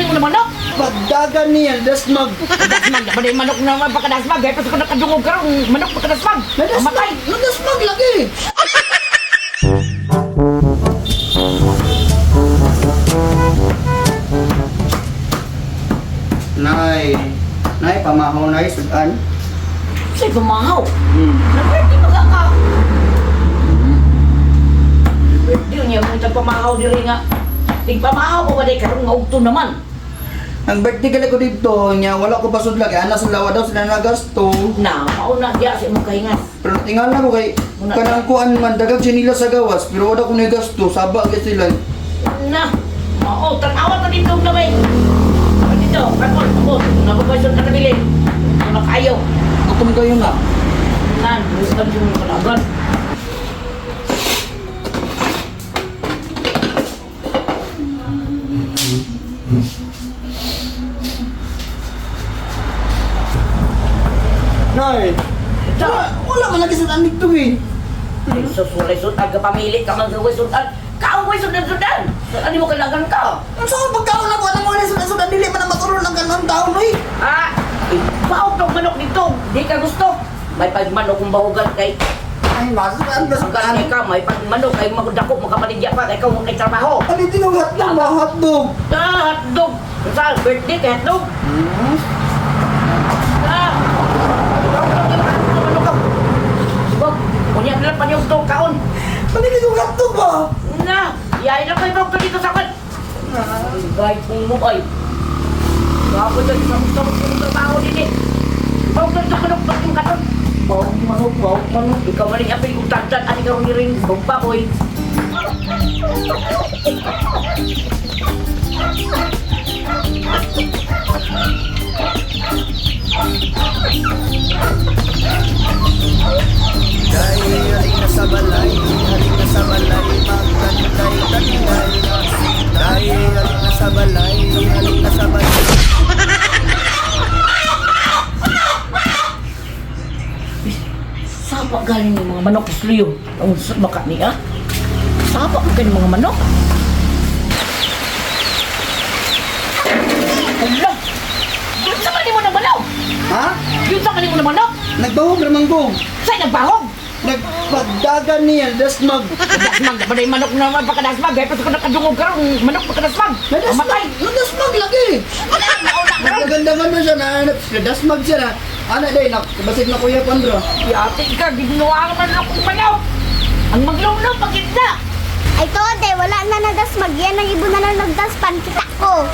mo na manok? Pagdagan niya, Nadasmag. Nadasmag, ba na yung manok na pagkadasmag? Gaya pa sa nakadungog ka rin, manok pagkadasmag. Mamatay. Nadasmag lagi. Nay, pamahaw na sudan. Sa'y pumahaw. Nag-birthday maga ka. Birthday niya, kung pamahaw diri nga. Tigpamahaw ko ba day karong nga ugto naman? Ang birthday kala ko dito, niya wala ko pasod lagi. Ana sa lawa daw sila nagasto. Na, mauna diya sa imong kahingas. Pero tingala ko kay kanang kuan man dagang sinila sa gawas, pero wala ko nagasto, saba gyud sila. Na, oo, tanawa ta dito gamay. Dito, kapon, kapon. Nababasyon ka na bilin. Kung nakayaw. Gutom kayo na. Nan, gusto yung kalagan. Nay, wala man lagi sa anik to eh. Ay, susulay sudan ka pamili ka mag-uwi sudan. Kauwi sudan-sudan. Ano mo kailangan ka? Ang saan pagkaon na ko, alam mo na sudan dili man ang matulog ng ganang taon eh. Ah, baog ng manok dito. Di ka gusto. May pagmanok kung bahugan kay. Ay, masudan na Ang ganay ka, may pagmanok kay magudako, magkapaligya pa, kay ikaw mong trabaho. Ano din ang hotdog ba? Hotdog. Ah, hotdog. Sa birthday kay hotdog. Ah, ano ka? Wag, kunya nila pa niyo hotdog kaon. Ano din ang hotdog ba? Na, iyain lang kayo doktor dito sa akin. Guys, kung mo ay. Ako dyan, sa trabaho din eh. Bawag na sa doktor yung katon. Bawag manok. Ikaw maling apil kong tagdan, ani ka rin ring, bawag pa boy. Dahil na sa balay, magkantay-tantay. Dahil na sa balay, Sapa galing yung mga manok isliyo. Ang baka niya. Sapa ka galing mga manok. Hala! Yun sa kanin mo na manok! Ha? Yun sa kanin mo na manok! Nagbahog naman ko. Sa'y nagbahog! Nagpagdagan niya, Nadasmag. Nadasmag, ba na yung manok na pagkadasmag? Gaya pa sa nakadungog ka rin, manok pagkadasmag. Mamatay! Nadasmag lagi. Nagaganda man na siya na Nadasmag siya na. Ana day, basig na kuya Pandra. Yate ka, ginawa ka man akong manok! Ang maglawlaw pag-inda! Ay, Tote, wala na nadasmag. Yan ang ibo na lang nagdaspan. Kita ko.